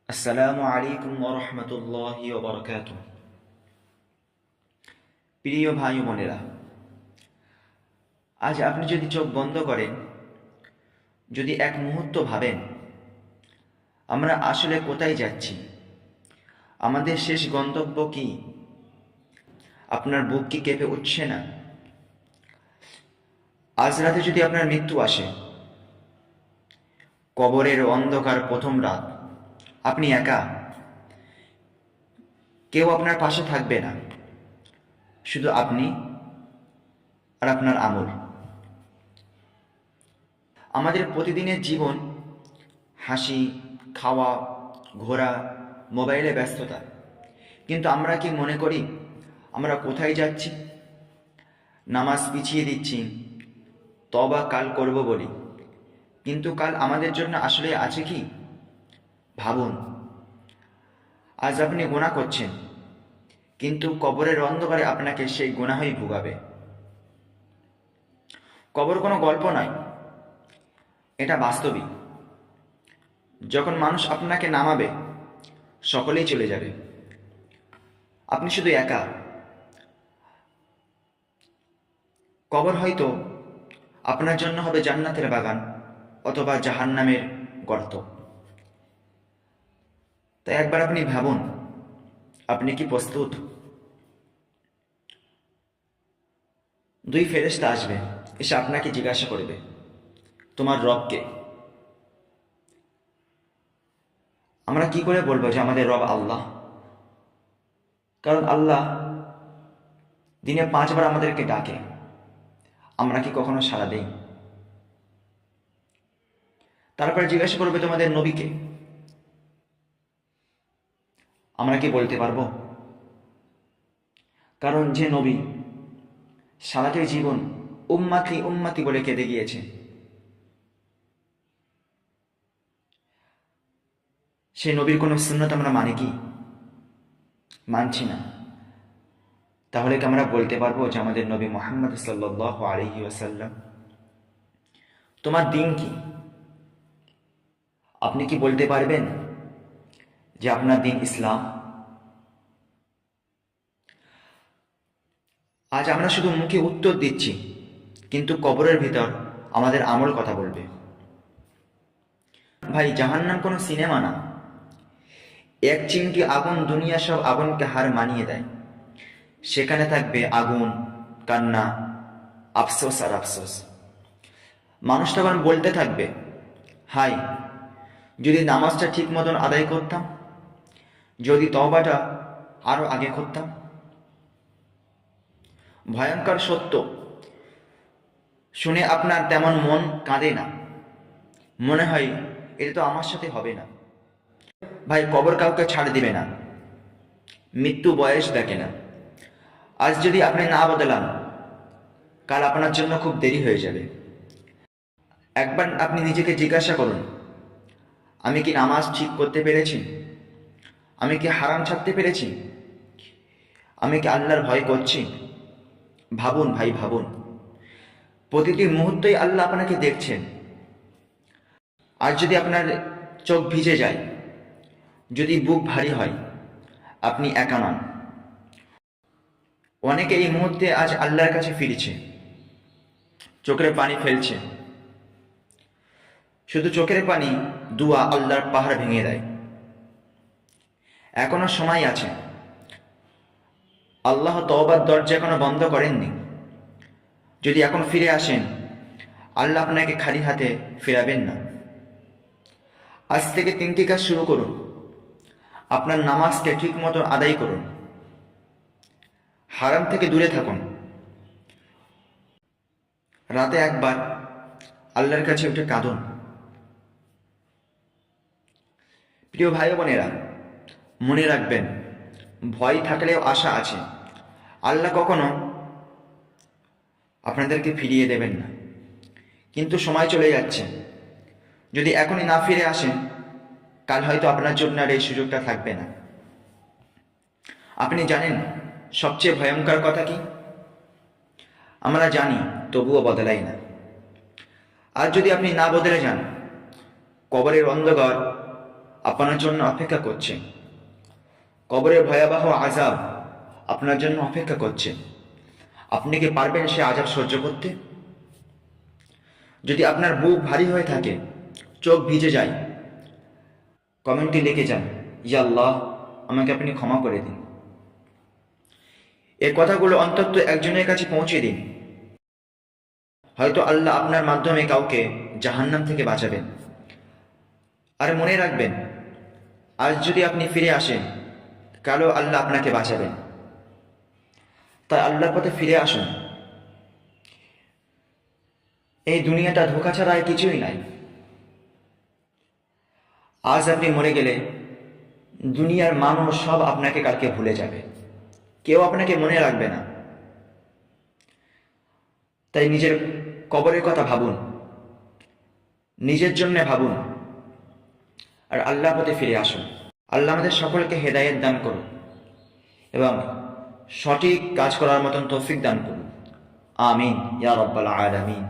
আসসালামু আলাইকুম ওয়া রাহমাতুল্লাহি ওয়া বারাকাতুহু। প্রিয় ভাই ও বোনেরা, আজ আপনি যদি চোখ বন্ধ করেন, যদি এক মুহূর্ত ভাবেন আমরা আসলে কোথায় যাচ্ছি, আমাদের শেষ গন্তব্য কি, আপনার বুক কি কেঁপে উঠছে না? আজ রাতে যদি আপনার মৃত্যু আসে, কবরের অন্ধকার প্রথম রাত, আপনি একা, কেউ আপনার পাশে থাকবে না, শুধু আপনি আর আপনার আমল। আমাদের প্রতিদিনের জীবন হাসি, খাওয়া, ঘোরা, মোবাইলে ব্যস্ততা, কিন্তু আমরা কি মনে করি আমরা কোথায় যাচ্ছি? নামাজ পিছিয়ে দিচ্ছি, তবা কাল করব বলি, কিন্তু কাল আমাদের জন্য আসলে আছে কি? ভাবুন, আজ আপনি গুনাহ করছেন, কিন্তু কবরের অন্ধকারে আপনাকে সেই গুনাহই ভোগাবে। কবর কোনো গল্প নয়, এটা বাস্তবিক। যখন মানুষ আপনাকে নামাবে, সকলেই চলে যাবে, আপনি শুধু একা। কবর হয়তো আপনার জন্য হবে জান্নাতের বাগান অথবা জাহান্নামের গর্ত। তাই একবার আপনি ভাবুন, আপনি কি প্রস্তুত? দুই ফেরেশতা আসবে, এসে আপনাকে জিজ্ঞাসা করবে, তোমার রব কে? আমরা কি করে বলবো যে আমাদের রব আল্লাহ? কারণ আল্লাহ দিনে 5 বার আমাদেরকে ডাকে, আমরা কি কখনো সাড়া দেই? তারপরে জিজ্ঞাসা করবে, তোমাদের নবীকে? আমরা কি বলতে পারবো? কারণ যে নবী সারাটি জীবন উম্মতি উম্মতি বলে কেঁদে গিয়েছে, সেই নবীর কোনো সুন্নত আমরা মানি কি? মানছি না। তাহলে কি আমরা বলতে পারবো যে আমাদের নবী মুহাম্মদ সাল্লাল্লাহু আলাইহি ওয়াসাল্লাম? তোমার দিন কি? আপনি কি বলতে পারবেন যে আপনার দিন ইসলাম? আজ আমরা শুধু মুখে উত্তর দিচ্ছি, কিন্তু কবরের ভিতর আমাদের আমল কথা বলবে। ভাই, জাহান্নাম কোনো সিনেমা না। এক চিমটি আগুন দুনিয়া সব আগুনকে হার মানিয়ে দেয়। সেখানে থাকবে আগুন, কান্না, আফসোস আর আফসোস। মানুষ তখন বলতে থাকবে, হাই, যদি নামাজটা ঠিক মতন আদায় করতাম, যদি তওবাটা আরো আগে করতাম। ভয়ঙ্কর সত্য শুনে আপনার তেমন মন কাঁদে না, মনে হয় এটা তো আমার সাথে হবে না। ভাই, কবর কাউকে ছাড় দিবে না, মৃত্যু বয়স দেখে না। আজ যদি আপনি না বদলান, কাল আপনার জন্য খুব দেরি হয়ে যাবে। একবার আপনি নিজেকে জিজ্ঞাসা করুন, আমি কি নামাজ ঠিক করতে পেরেছি? আমি কি হারাম ছাড়তে পেরেছি? আমি কি আল্লাহর ভয় করছি? ভাবুন ভাই, ভাবুন। প্রতিটি মুহূর্তেই আল্লাহ আপনাকে দেখছেন। আজ যদি আপনার চোখ ভিজে যায়, যদি বুক ভারী হয়, আপনি একা নন। অনেকে এই মুহূর্তে আজ আল্লাহর কাছে ফিরেছে, চোখের পানি ফেলছে। শুধু চোখের পানি দুয়া আল্লাহর পাহাড় ভেঙে দেয়। এখনো সময় আছে। আল্লাহ তওবার দরজা এখনো বন্ধ করেননি। যদি এখন ফিরে আসেন, আল্লাহ আপনাকে খালি হাতে ফেরাবেন না। আজ থেকে 3টি কাজ শুরু করুন। আপনার নামাজকে ঠিক মতো আদায় করুন, হারাম থেকে দূরে থাকুন, রাতে একবার আল্লাহর কাছে উঠে কাঁদুন। প্রিয় ভাই বোনেরা, মনে রাখবেন, ভয় থাকলেও আশা আছে। আল্লাহ কখনো আপনাদেরকে ফিরিয়ে দেবেন না, কিন্তু সময় চলে যাচ্ছে। যদি এখনই না ফিরে আসেন, কাল হয়তো আপনার জন্য আর এই সুযোগটা থাকবে না। আপনি জানেন সবচেয়ে ভয়ঙ্কর কথা কি? আমরা জানি, তবুও বদলাই না। আর যদি আপনি না বদলে যান, কবরের অন্ধকার আপনার জন্য অপেক্ষা করছে। কবরের ভয়াবহ আযাব আপনার জন্য অপেক্ষা করছে। আপনি কি পারবেন সে আযাব সহ্য করতে? যদি আপনার বুক ভারী হয়ে থাকে, চোখ ভিজে যায়, কমেন্টে লিখে যান, ইয়া আল্লাহ, আমাকে আপনি ক্ষমা করে দিন। এই কথাগুলো অন্তত একজনের কাছে পৌঁছে দিন। হয়তো আল্লাহ আপনার মাধ্যমে কাউকে জাহান্নাম থেকে বাঁচাবেন। আর মনে রাখবেন, আজ যদি আপনি ফিরে আসেন, কালও আল্লাহ আপনাকে বাঁচাবেন। তাই আল্লাহর পথে ফিরে আসুন। এই দুনিয়াটা ধোঁকা ছাড়া আর কিছুই নাই। আজ আপনি মরে গেলে দুনিয়ার মানুষ সব আপনাকে কালকে ভুলে যাবে, কেউ আপনাকে মনে রাখবে না। তাই নিজের কবরের কথা ভাবুন, নিজের জন্য ভাবুন, আর আল্লাহর পথে ফিরে আসুন। আল্লাহ আমাদের সকলকে হেদায়েত দান করুন এবং সঠিক কাজ করার মতন তৌফিক দান করুন। আমিন ইয়া রাব্বাল আলামিন।